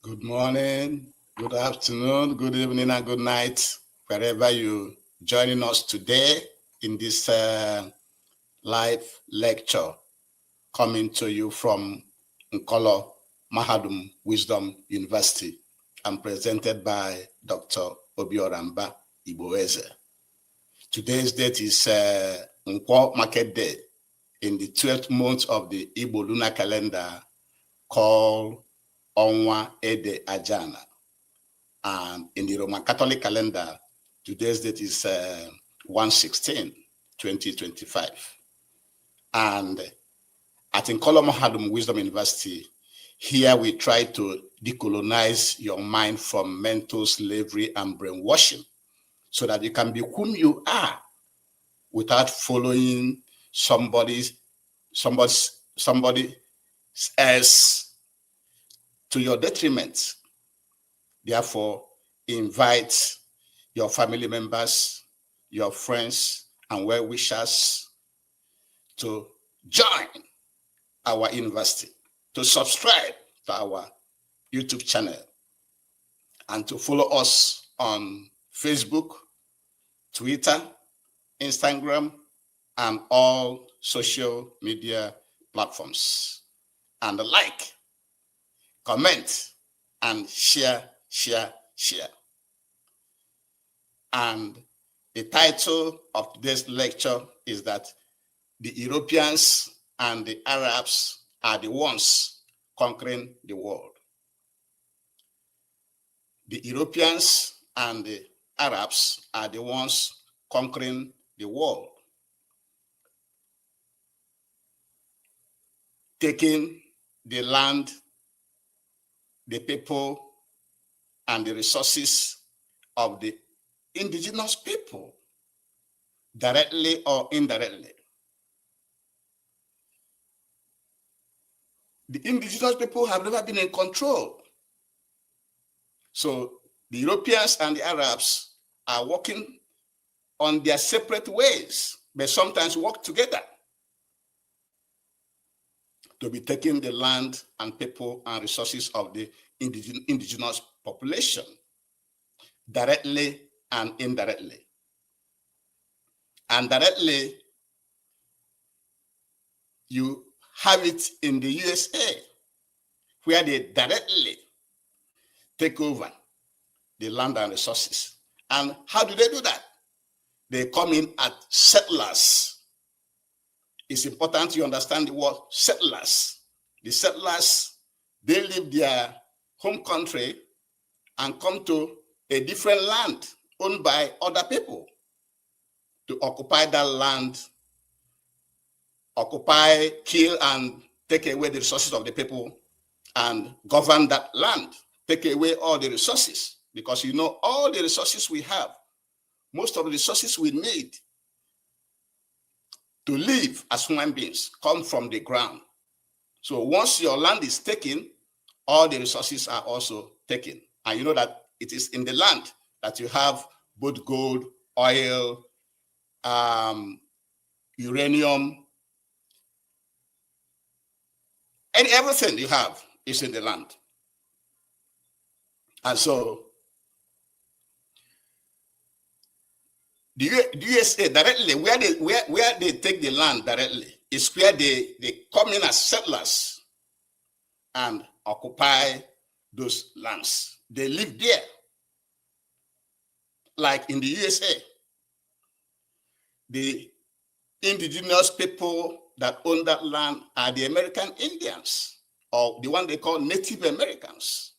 Good morning, good afternoon, good evening, and good night, wherever you joining us today in this live lecture coming to you from Nkolo Mahadum Wisdom University and presented by Dr. Obioramba Igboeze. Today's date is Nkwo Market Day in the 12th month of the Igbo lunar calendar called Onwa Ede Ajana. And in the Roman Catholic calendar, today's date is 1/16/2025. And at Nkolo Mahadum Wisdom University, here we try to decolonize your mind from mental slavery and brainwashing so that you can be whom you are without following somebody else to your detriment. Therefore, invite your family members, your friends, and well-wishers to join our university, to subscribe to our YouTube channel, and to follow us on Facebook, Twitter, Instagram, and all social media platforms. And like, comment, and share. And the title of today's lecture is that the Europeans and the Arabs are the ones conquering the world. The Europeans and the Arabs are the ones conquering the world, taking the land, the people, and the resources of the indigenous people, directly or indirectly. The indigenous people have never been in control. So the Europeans and the Arabs are working on their separate ways, but sometimes work together to be taking the land and people and resources of the indigenous population, directly and indirectly. And directly, you have it in the USA, where they directly take over the land and resources. And how do they do that? They come in as settlers. It's important you understand the word settlers. The settlers, they leave their home country and come to a different land owned by other people to occupy that land, occupy, kill, and take away the resources of the people and govern that land, take away all the resources. Because you know, all the resources we have, most of the resources we need to live as human beings come from the ground. So once your land is taken, all the resources are also taken. And you know that it is in the land that you have both gold, oil, uranium, and everything you have is in the land. And so the USA directly, where they take the land directly, is where they come in as settlers and occupy those lands. They live there. Like in the USA, the indigenous people that own that land are the American Indians, or the one they call Native Americans.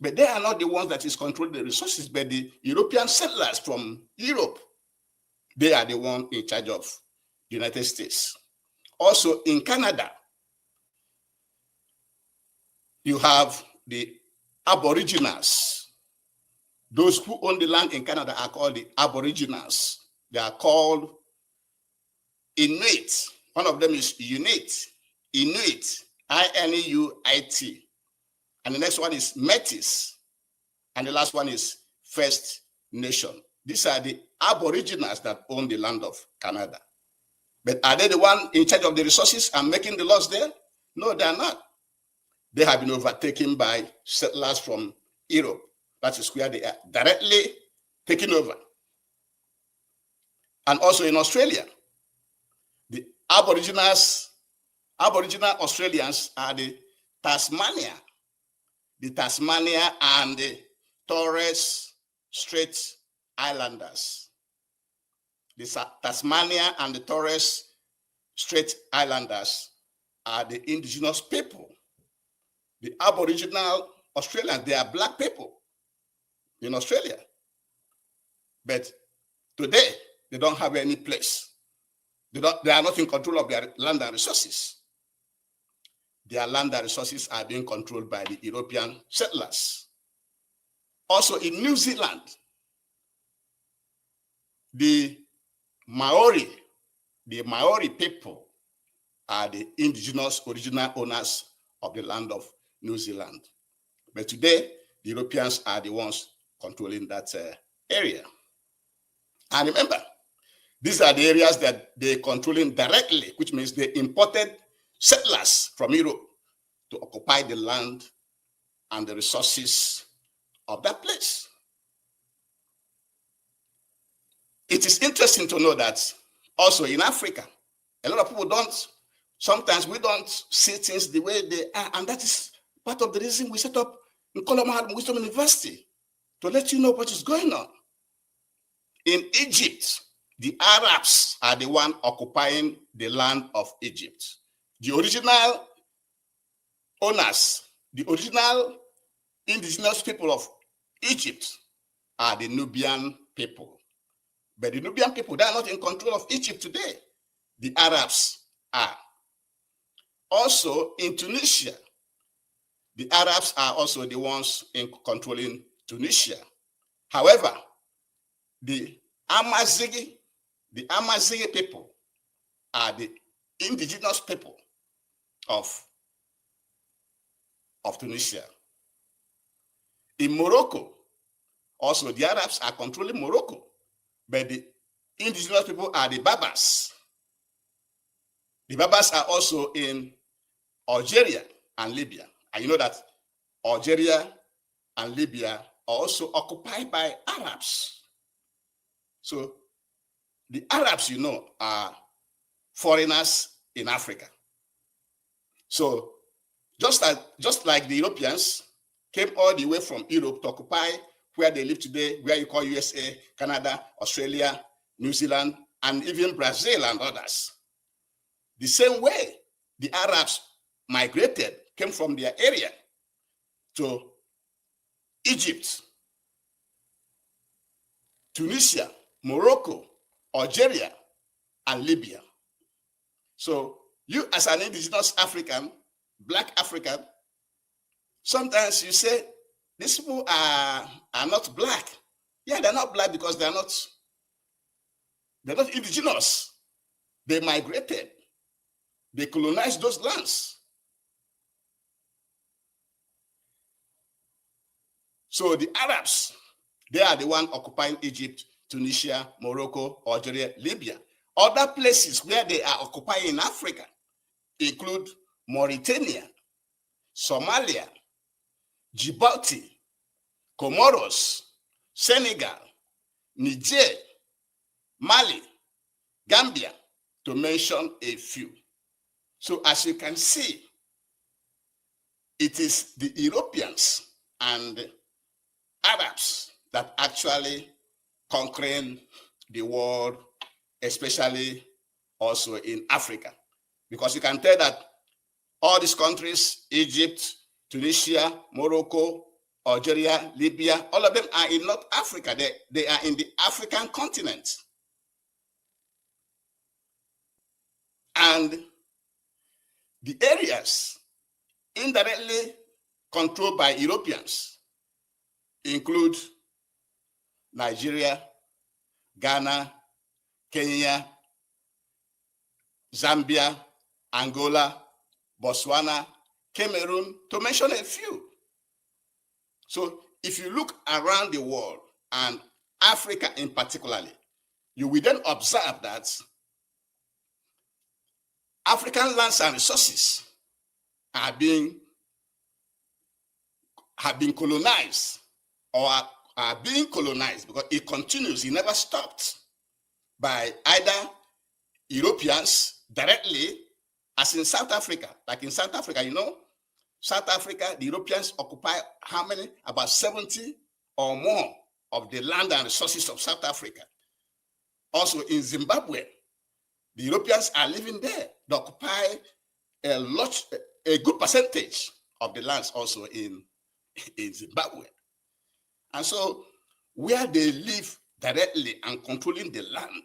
But they are not the ones that is controlling the resources, but the European settlers from Europe. They are the ones in charge of the United States. Also in Canada, you have the Aboriginals. Those who own the land in Canada are called the Aboriginals. They are called Inuit. One of them is Inuit, I-N-U-I-T. And the next one is Métis. And the last one is First Nation. These are the Aboriginals that own the land of Canada. But are they the one in charge of the resources and making the laws there? No, they are not. they have been overtaken by settlers from Europe. That is where they are directly taken over. And also in Australia, the Aboriginal Australians are the Tasmania and the Torres Strait Islanders. The Tasmania and the Torres Strait Islanders are the indigenous people. The Aboriginal Australians, they are black people in Australia. But today, they don't have any place. They are not in control of their land and resources. Their land and resources are being controlled by the European settlers. Also in New Zealand, the Maori people are the indigenous original owners of the land of New Zealand. But today, the Europeans are the ones controlling that area. And remember, these are the areas that they're controlling directly, which means they imported settlers from Europe to occupy the land and the resources of that place. It is interesting to know that also in Africa, a lot of people sometimes we don't see things the way they are, and that is part of the reason we set up in Colombo Wisdom University, to let you know what is going on. In Egypt, the Arabs are the one occupying the land of Egypt. The original owners, the original indigenous people of Egypt are the Nubian people. But the Nubian people, they are not in control of Egypt today. The Arabs are. Also in Tunisia, the Arabs are also the ones in controlling Tunisia. However, the Amazighi people are the indigenous people of Tunisia. In Morocco, also the Arabs are controlling Morocco, but the indigenous people are the Berbers. The Berbers are also in Algeria and Libya. And you know that Algeria and Libya are also occupied by Arabs. So the Arabs, you know, are foreigners in Africa. So just like the Europeans came all the way from Europe to occupy where they live today, where you call USA, Canada, Australia, New Zealand, and even Brazil and others. The same way the Arabs migrated, came from their area to Egypt, Tunisia, Morocco, Algeria, and Libya. So you as an indigenous African, black African, sometimes you say, these people are not black. Yeah, they're not black because they're not indigenous. They migrated. They colonized those lands. So the Arabs, they are the one occupying Egypt, Tunisia, Morocco, Algeria, Libya. Other places where they are occupying in Africa include Mauritania, Somalia, Djibouti, Comoros, Senegal, Niger, Mali, Gambia, to mention a few. So as you can see, it is the Europeans and Arabs that actually conquering the world, especially also in Africa. Because you can tell that all these countries, Egypt, Tunisia, Morocco, Algeria, Libya, all of them are in North Africa. They are in the African continent. And the areas indirectly controlled by Europeans include Nigeria, Ghana, Kenya, Zambia, Angola, Botswana, Cameroon, to mention a few. So if you look around the world, and Africa in particularly, you will then observe that African lands and resources are being have been colonized or are being colonized, because it continues, it never stopped, by either Europeans directly, as in South Africa. Like in South Africa, South Africa, the Europeans occupy how many? About 70 or more of the land and resources of South Africa. Also in Zimbabwe, the Europeans are living there. They occupy a good percentage of the lands also in Zimbabwe. And so where they live directly and controlling the land.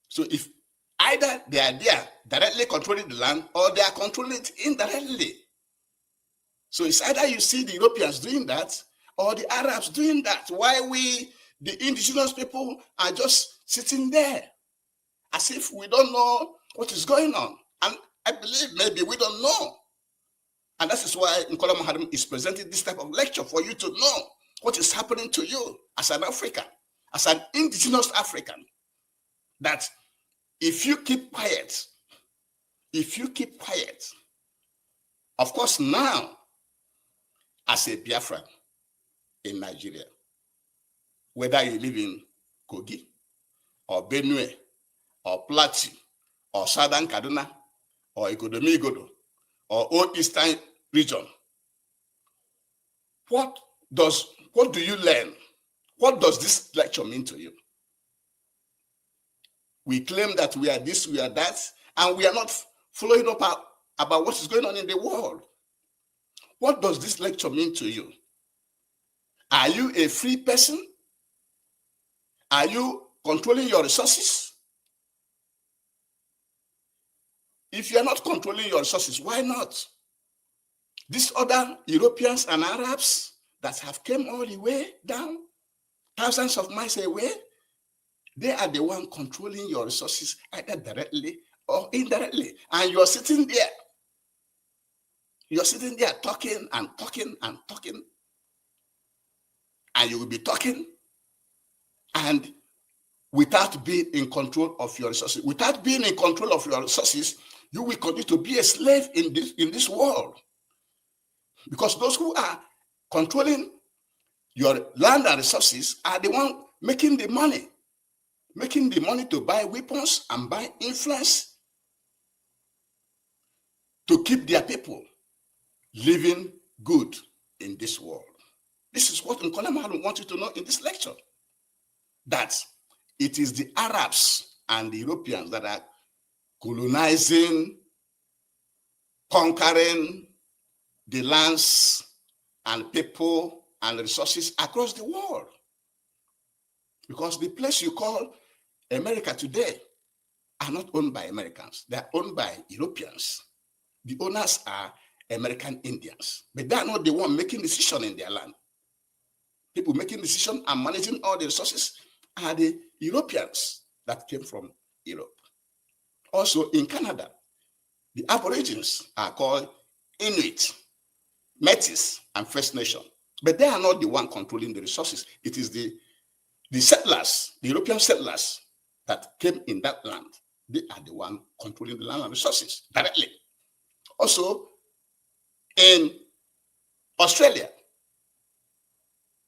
So if either they are there directly controlling the land or they are controlling it indirectly. So it's either you see the Europeans doing that or the Arabs doing that, while we, the indigenous people, are just sitting there as if we don't know what is going on. And I believe maybe we don't know. And that is why Nkola Mahadum is presenting this type of lecture, for you to know what is happening to you as an African, as an indigenous African, that if you keep quiet, of course now, as a Biafran in Nigeria, whether you live in Kogi or Benue or Plateau or Southern Kaduna or Igodomigodo or Old Eastern region, what do you learn? What does this lecture mean to you? We claim that we are this, we are that, and we are not following up about what is going on in the world. What does this lecture mean to you? Are you a free person? Are you controlling your resources? If you are not controlling your resources, why not? These other Europeans and Arabs that have come all the way down, thousands of miles away, they are the one controlling your resources either directly or indirectly. And you're sitting there. You're sitting there talking and talking and talking. And you will be talking and without being in control of your resources. Without being in control of your resources, you will continue to be a slave in this world. Because those who are controlling your land and resources are the one making the money to buy weapons and buy influence to keep their people living good in this world. This is what Nkola Mahadum wants you to know in this lecture, that it is the Arabs and the Europeans that are colonizing, conquering the lands and people and resources across the world. Because the place you call America today are not owned by Americans. They are owned by Europeans. The owners are American Indians, but they are not the one making decision in their land. People making decision and managing all the resources are the Europeans that came from Europe. Also in Canada, the Aborigines are called Inuit, Métis, and First Nation, but they are not the one controlling the resources. It is the settlers, the European settlers that came in that land. They are the one controlling the land and resources directly. Also, in Australia,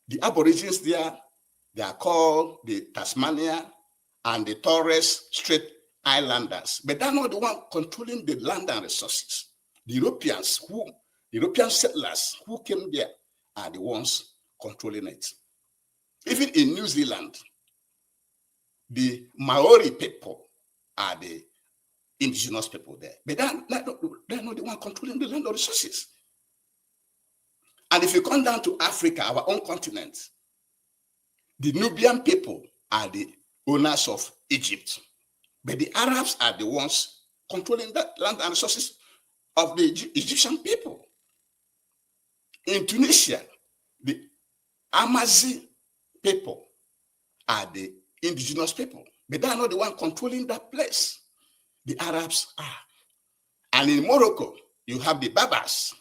the Aborigines there, they are called the Tasmania and the Torres Strait Islanders, but they are not the one controlling the land and resources. The European settlers who came there are the ones controlling it. Even in New Zealand, the Maori people are the indigenous people there, but they're not the one controlling the land or resources. And if you come down to Africa, our own continent, the Nubian people are the owners of Egypt, but the Arabs are the ones controlling that land and resources of the Egyptian people. In Tunisia, the Amazi people are the indigenous people, but they are not the one controlling that place. The Arabs are. And in Morocco, you have the Berbers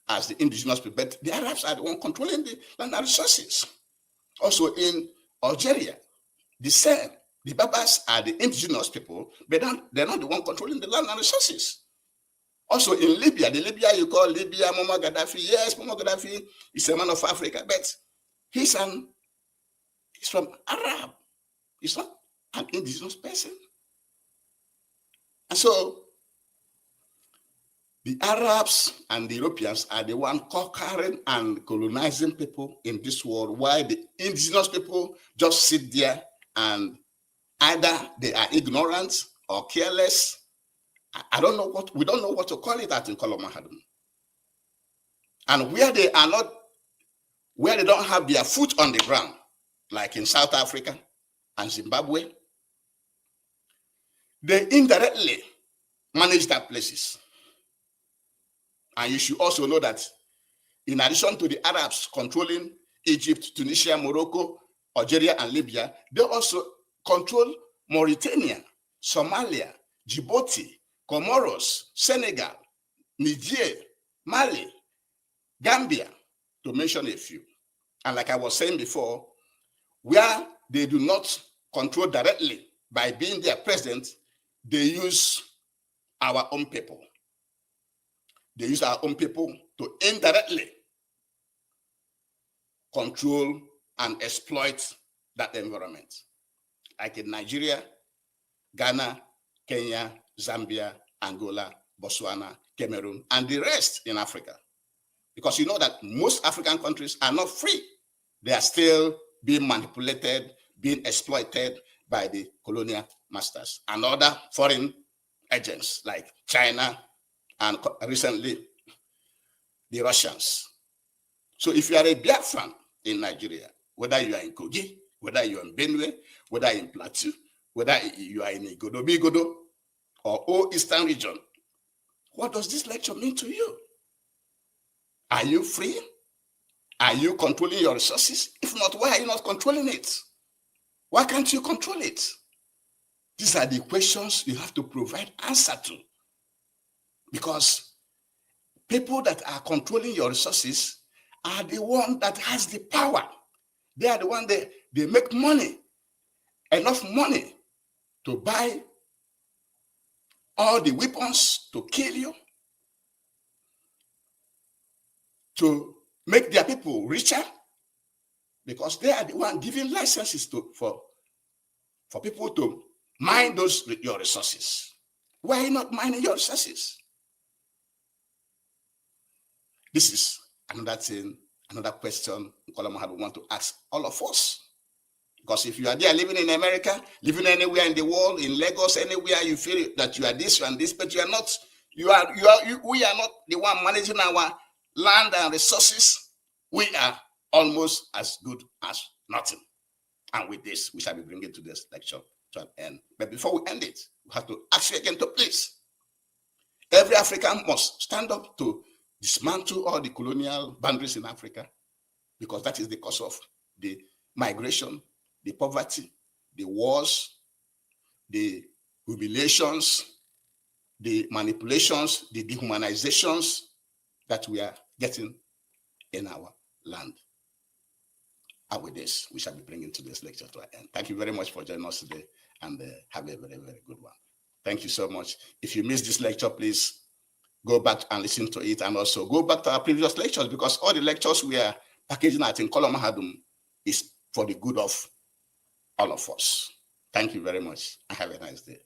as the indigenous people, but the Arabs are the one controlling the land and resources. Also in Algeria, the same. The Berbers are the indigenous people, but they're not the one controlling the land and resources. Also in Libya, the Libya you call Libya, Muammar Gaddafi. Yes, Muammar Gaddafi is a man of Africa, but he's from Arab. He's not an indigenous person. And so the Arabs and the Europeans are the one conquering and colonizing people in this world, while the indigenous people just sit there and either they are ignorant or careless. I don't know what, we don't know what to call it at in Kolomahadum. And where they are not, where they don't have their foot on the ground, like in South Africa and Zimbabwe, they indirectly manage that places. And you should also know that in addition to the Arabs controlling Egypt, Tunisia, Morocco, Algeria, and Libya, they also control Mauritania, Somalia, Djibouti, Comoros, Senegal, Niger, Mali, Gambia, to mention a few. And like I was saying before, where they do not control directly by being their president, they use our own people. They use our own people to indirectly control and exploit that environment. Like in Nigeria, Ghana, Kenya, Zambia, Angola, Botswana, Cameroon, and the rest in Africa. Because you know that most African countries are not free. They are still being manipulated, being exploited by the colonial masters and other foreign agents like China and recently the Russians. So if you are a Biafran in Nigeria, whether you are in Kogi, whether you are in Benue, whether in Plateau, whether you are in Igodo or all Eastern region, what does this lecture mean to you? Are you free? Are you controlling your resources? If not, why are you not controlling it? Why can't you control it? These are the questions you have to provide answer to. Because people that are controlling your resources are the one that has the power. They are the one that they make money, enough money to buy all the weapons to kill you, to make their people richer, because they are the one giving licenses for people to mine your resources. Why are you not mining your resources? This is another thing, another question Kolomahad want to ask all of us. Because if you are there living in America, living anywhere in the world, in Lagos, anywhere you feel that you are this and this, but you are not, we are not the one managing our land and resources. We are almost as good as nothing. And with this, we shall be bringing today's lecture to an end. But before we end it, we have to ask you again to please. Every African must stand up to dismantle all the colonial boundaries in Africa, because that is the cause of the migration, the poverty, the wars, the humiliations, the manipulations, the dehumanizations that we are getting in our land. And with this, we shall be bringing today's lecture to an end. Thank you very much for joining us today, and have a very, very good one. Thank you so much. If you missed this lecture, please go back and listen to it, and also go back to our previous lectures, because all the lectures we are packaging at in Kolomahadum is for the good of all of us. Thank you very much, and have a nice day.